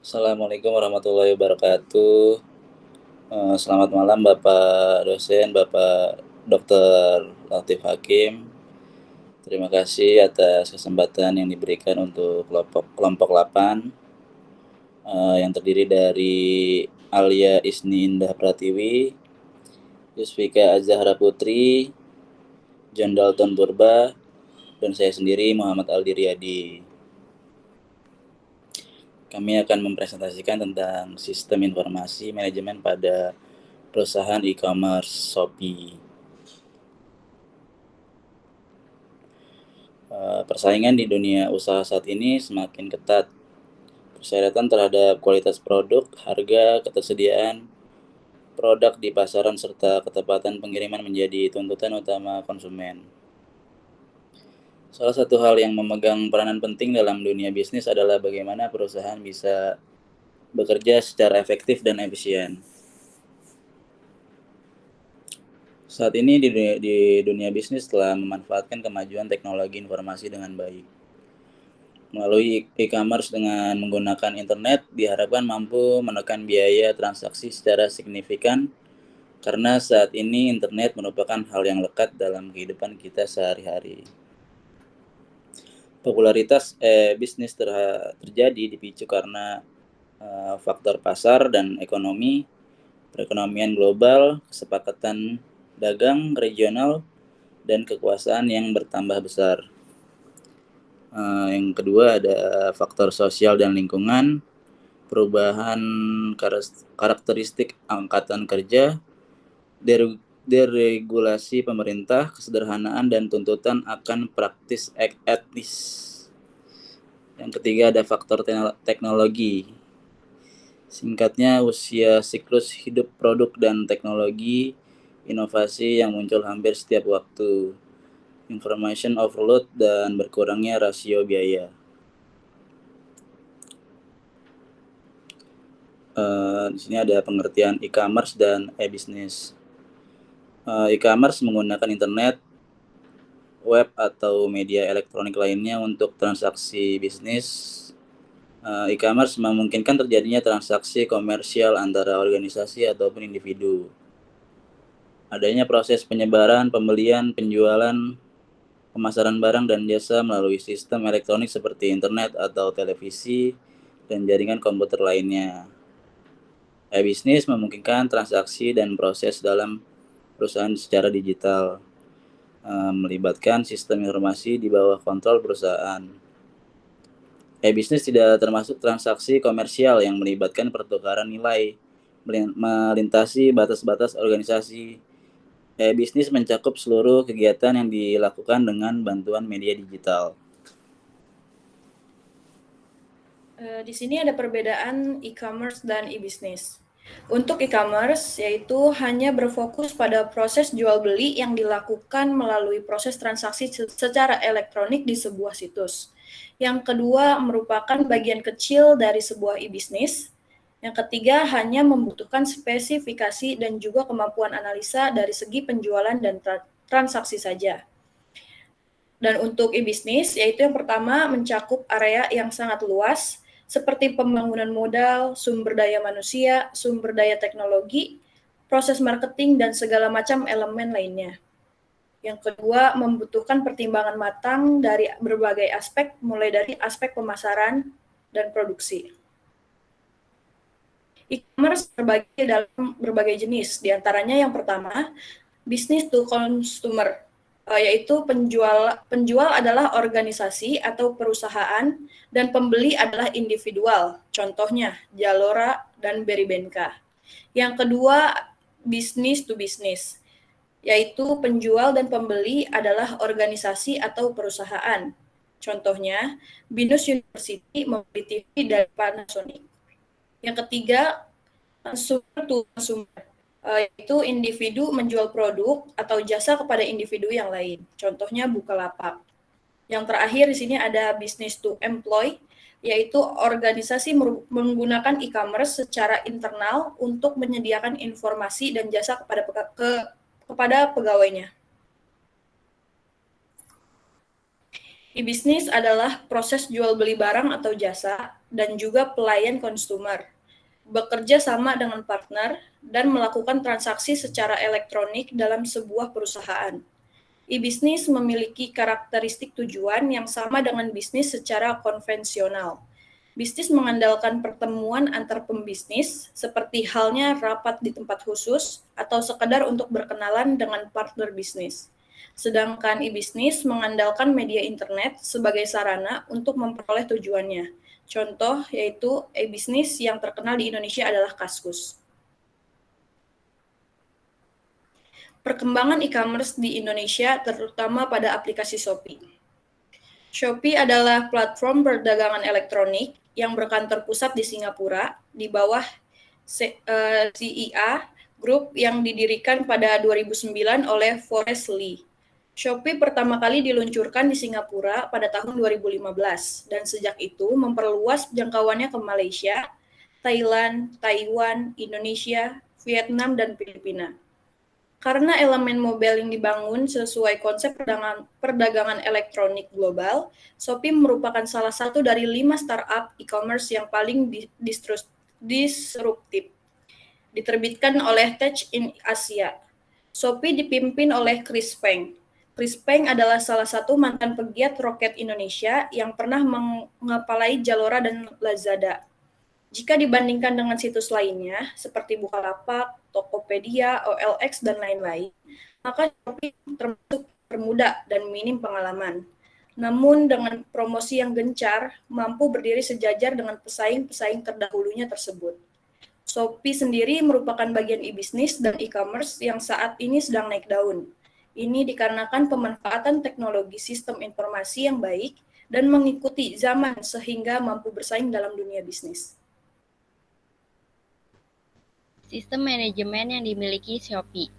Assalamualaikum warahmatullahi wabarakatuh. Selamat malam Bapak dosen, Bapak Dr. Latif Hakim. Terima kasih atas kesempatan yang diberikan untuk kelompok 8 yang terdiri dari Alia Isni Indah Pratiwi, Yusfika Azahra Putri, John Dalton Purba, dan saya sendiri Muhammad Aldi Riyadi. Kami akan mempresentasikan tentang sistem informasi manajemen pada perusahaan e-commerce Shopee. Persaingan di dunia usaha saat ini semakin ketat. Persyaratan terhadap kualitas produk, harga, ketersediaan produk di pasaran, serta ketepatan pengiriman menjadi tuntutan utama konsumen. Salah satu hal yang memegang peranan penting dalam dunia bisnis adalah bagaimana perusahaan bisa bekerja secara efektif dan efisien. Saat ini di dunia bisnis telah memanfaatkan kemajuan teknologi informasi dengan baik. Melalui e-commerce dengan menggunakan internet diharapkan mampu menekan biaya transaksi secara signifikan, karena saat ini internet merupakan hal yang lekat dalam kehidupan kita sehari-hari. Popularitas bisnis terjadi dipicu karena faktor pasar dan ekonomi, perekonomian global, kesepakatan dagang regional, dan kekuasaan yang bertambah besar. Yang kedua ada faktor sosial dan lingkungan, perubahan karakteristik angkatan kerja, deregulasi pemerintah, kesederhanaan dan tuntutan akan praktis etis. Yang ketiga ada faktor teknologi. Singkatnya, usia siklus hidup produk dan teknologi inovasi yang muncul hampir setiap waktu, information overload, dan berkurangnya rasio biaya. Di sini ada pengertian e-commerce dan e-business. E-commerce menggunakan internet, web, atau media elektronik lainnya untuk transaksi bisnis. E-commerce memungkinkan terjadinya transaksi komersial antara organisasi ataupun individu. Adanya proses penyebaran, pembelian, penjualan, pemasaran barang dan jasa melalui sistem elektronik seperti internet atau televisi dan jaringan komputer lainnya. E-business memungkinkan transaksi dan proses dalam perusahaan secara digital, melibatkan sistem informasi di bawah kontrol perusahaan. E-business tidak termasuk transaksi komersial yang melibatkan pertukaran nilai melintasi batas-batas organisasi. E-business mencakup seluruh kegiatan yang dilakukan dengan bantuan media digital. Di sini ada perbedaan e-commerce dan e-business. Untuk e-commerce, yaitu hanya berfokus pada proses jual beli yang dilakukan melalui proses transaksi secara elektronik di sebuah situs. Yang kedua merupakan bagian kecil dari sebuah e-business. Yang ketiga hanya membutuhkan spesifikasi dan juga kemampuan analisa dari segi penjualan dan transaksi saja. Dan untuk e-business, yaitu yang pertama mencakup area yang sangat luas, seperti pembangunan modal, sumber daya manusia, sumber daya teknologi, proses marketing, dan segala macam elemen lainnya. Yang kedua, membutuhkan pertimbangan matang dari berbagai aspek, mulai dari aspek pemasaran dan produksi. E-commerce terbagi dalam berbagai jenis, diantaranya yang pertama, business to consumer, yaitu penjual adalah organisasi atau perusahaan dan pembeli adalah individual, contohnya Zalora dan Beribenka. Yang kedua, business to business, yaitu penjual dan pembeli adalah organisasi atau perusahaan, contohnya Binus University membeli TV dari Panasonic. Yang ketiga, consumer to consumer, yaitu individu menjual produk atau jasa kepada individu yang lain. Contohnya Bukalapak. Yang terakhir di sini ada business to employ, yaitu organisasi menggunakan e-commerce secara internal untuk menyediakan informasi dan jasa kepada pegawainya. E-bisnis adalah proses jual beli barang atau jasa dan juga pelayan konsumer, bekerja sama dengan partner, dan melakukan transaksi secara elektronik dalam sebuah perusahaan. E-bisnis memiliki karakteristik tujuan yang sama dengan bisnis secara konvensional. Bisnis mengandalkan pertemuan antar pembisnis, seperti halnya rapat di tempat khusus atau sekedar untuk berkenalan dengan partner bisnis. Sedangkan e-bisnis mengandalkan media internet sebagai sarana untuk memperoleh tujuannya. Contoh yaitu e-bisnis yang terkenal di Indonesia adalah Kaskus. Perkembangan e-commerce di Indonesia terutama pada aplikasi Shopee. Shopee adalah platform perdagangan elektronik yang berkantor pusat di Singapura di bawah CIA Group yang didirikan pada 2009 oleh Forrest Li. Shopee pertama kali diluncurkan di Singapura pada tahun 2015 dan sejak itu memperluas jangkauannya ke Malaysia, Thailand, Taiwan, Indonesia, Vietnam, dan Filipina. Karena elemen mobile yang dibangun sesuai konsep perdagangan elektronik global, Shopee merupakan salah satu dari 5 startup e-commerce yang paling disruptif. Diterbitkan oleh Tech in Asia. Shopee dipimpin oleh Chris Peng. Chris Peng adalah salah satu mantan pegiat roket Indonesia yang pernah mengepalai Zalora dan Lazada. Jika dibandingkan dengan situs lainnya, seperti Bukalapak, Tokopedia, OLX, dan lain-lain, maka Shopee termasuk termuda dan minim pengalaman. Namun dengan promosi yang gencar, mampu berdiri sejajar dengan pesaing-pesaing terdahulunya tersebut. Shopee sendiri merupakan bagian e-bisnis dan e-commerce yang saat ini sedang naik daun. Ini dikarenakan pemanfaatan teknologi sistem informasi yang baik dan mengikuti zaman sehingga mampu bersaing dalam dunia bisnis. Sistem manajemen yang dimiliki Shopee.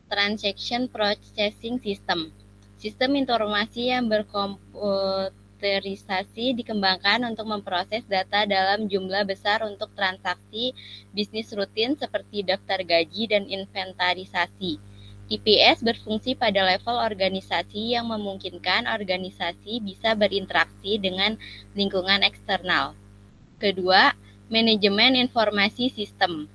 Transaction Processing System. Sistem informasi yang berkomputerisasi dikembangkan untuk memproses data dalam jumlah besar untuk transaksi bisnis rutin seperti daftar gaji dan inventarisasi. TPS berfungsi pada level organisasi yang memungkinkan organisasi bisa berinteraksi dengan lingkungan eksternal. Kedua, manajemen informasi sistem.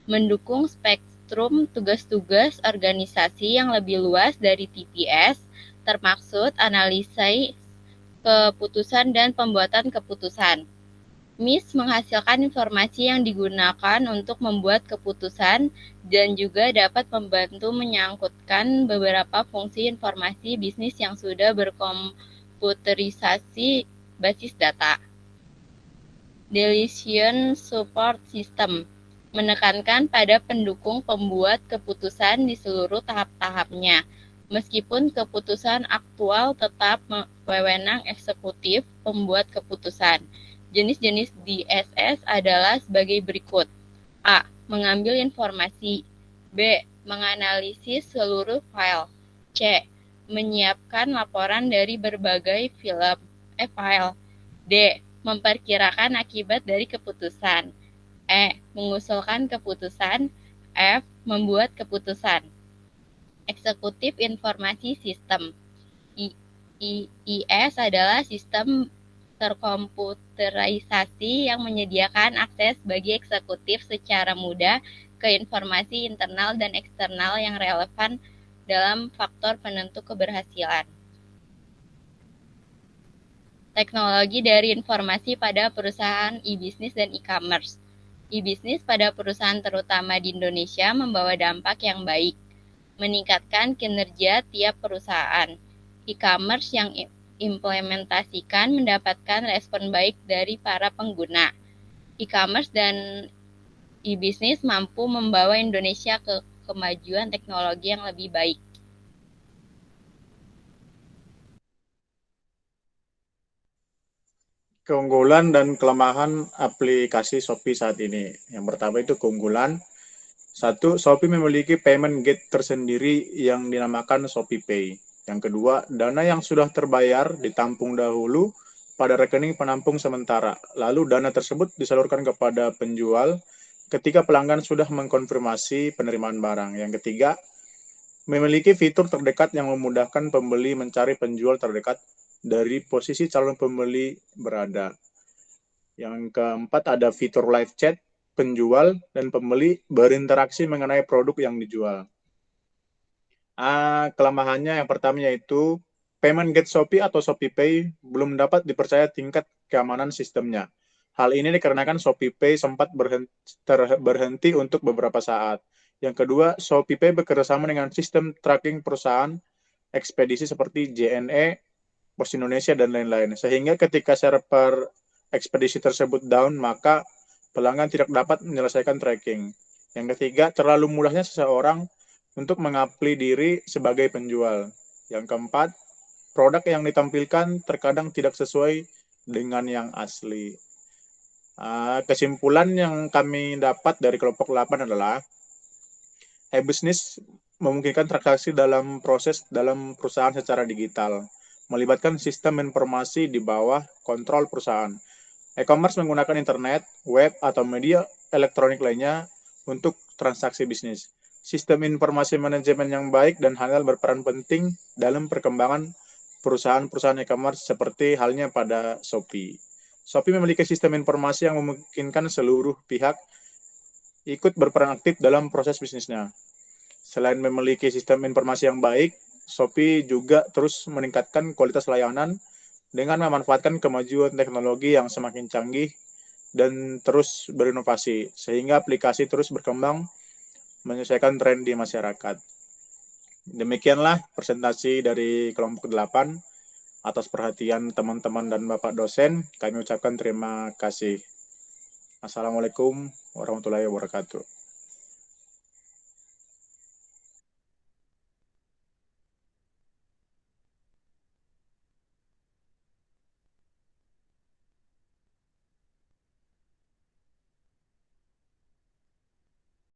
Mendukung spektrum tugas-tugas organisasi yang lebih luas dari TPS, termaksud analisis keputusan dan pembuatan keputusan. MIS menghasilkan informasi yang digunakan untuk membuat keputusan dan juga dapat membantu menyangkutkan beberapa fungsi informasi bisnis yang sudah berkomputerisasi basis data. Decision Support System menekankan pada pendukung pembuat keputusan di seluruh tahap-tahapnya. Meskipun keputusan aktual tetap wewenang eksekutif pembuat keputusan. Jenis-jenis DSS adalah sebagai berikut. A. Mengambil informasi. B. Menganalisis seluruh file. C. Menyiapkan laporan dari berbagai file. D. Memperkirakan akibat dari keputusan. E. Mengusulkan keputusan. F. Membuat keputusan. Eksekutif Informasi Sistem. IS adalah sistem terkomputerisasi yang menyediakan akses bagi eksekutif secara mudah ke informasi internal dan eksternal yang relevan dalam faktor penentu keberhasilan. Teknologi dari informasi pada perusahaan e-bisnis dan e-commerce. E-bisnis pada perusahaan terutama di Indonesia membawa dampak yang baik, meningkatkan kinerja tiap perusahaan. E-commerce yang implementasikan mendapatkan respon baik dari para pengguna. E-commerce dan e-bisnis mampu membawa Indonesia ke kemajuan teknologi yang lebih baik. Keunggulan dan kelemahan aplikasi Shopee saat ini. Yang pertama itu keunggulan. Satu, Shopee memiliki payment gate tersendiri yang dinamakan Shopee Pay. Yang kedua, dana yang sudah terbayar ditampung dahulu pada rekening penampung sementara. Lalu dana tersebut disalurkan kepada penjual ketika pelanggan sudah mengkonfirmasi penerimaan barang. Yang ketiga, memiliki fitur terdekat yang memudahkan pembeli mencari penjual terdekat dari posisi calon pembeli berada. Yang keempat ada fitur live chat, penjual dan pembeli berinteraksi mengenai produk yang dijual. Kelemahannya yang pertama yaitu payment gate Shopee atau ShopeePay belum dapat dipercaya tingkat keamanan sistemnya. Hal ini dikarenakan ShopeePay sempat berhenti untuk beberapa saat. Yang kedua, ShopeePay bekerjasama dengan sistem tracking perusahaan ekspedisi seperti JNE, Pos Indonesia, dan lain-lain. Sehingga ketika server ekspedisi tersebut down, maka pelanggan tidak dapat menyelesaikan tracking. Yang ketiga, terlalu mudahnya seseorang untuk mengapli diri sebagai penjual. Yang keempat, produk yang ditampilkan terkadang tidak sesuai dengan yang asli. Kesimpulan yang kami dapat dari kelompok 8 adalah e-business memungkinkan transaksi dalam perusahaan secara digital, melibatkan sistem informasi di bawah kontrol perusahaan. E-commerce menggunakan internet, web, atau media elektronik lainnya untuk transaksi bisnis. Sistem informasi manajemen yang baik dan handal berperan penting dalam perkembangan perusahaan-perusahaan e-commerce seperti halnya pada Shopee. Shopee memiliki sistem informasi yang memungkinkan seluruh pihak ikut berperan aktif dalam proses bisnisnya. Selain memiliki sistem informasi yang baik, Shopee juga terus meningkatkan kualitas layanan dengan memanfaatkan kemajuan teknologi yang semakin canggih dan terus berinovasi, sehingga aplikasi terus berkembang menyesuaikan tren di masyarakat. Demikianlah presentasi dari kelompok 8. Atas perhatian teman-teman dan Bapak dosen, kami ucapkan terima kasih. Assalamualaikum warahmatullahi wabarakatuh.